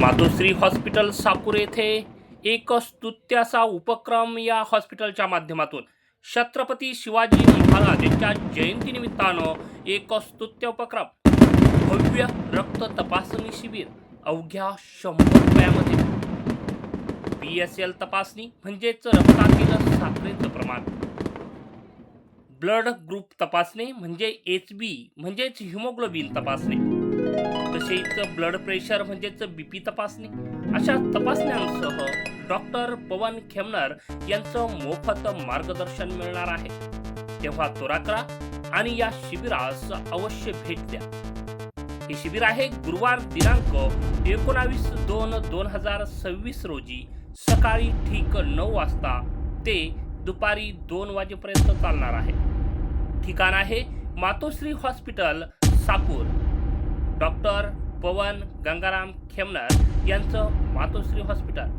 मातोश्री hospital Sakur येथे एक स्तुत्याचा उपक्रम या हॉस्पिटलच्या माध्यमातून छत्रपती शिवाजी महाराज यांच्या जयंतीनिमित्तानं एक स्तुत्य उपक्रम भव्य रक्त तपासणी शिबिर अवघ्या 100 रुपयामध्ये PSL तपासणी म्हणजेच रक्तातील साखरेचं प्रमाण, ब्लड ग्रुप तपासणी म्हणजे HB म्हणजेच हिमोग्लोबिन तपासणी, तसेच ब्लड प्रेशर म्हणजेच BP तपासणी अशा तपासण्यांसह डॉक्टर पवन खेमनर यांचं मोफत मार्गदर्शन मिळणार आहे। तेव्हा त्वरा करा आणि या शिबिरास अवश्य भेट द्या। हे शिबिर आहे गुरुवार दिनांक 19/2/2026 रोजी सकाळी ठीक 9 वाजता ते दुपारी 2 वाजेपर्यंत चालणार आहे। ठिकाण आहे मातोश्री हॉस्पिटल साकूर। डॉक्टर पवन गंगाराम खेमनर यांचं मातोश्री हॉस्पिटल।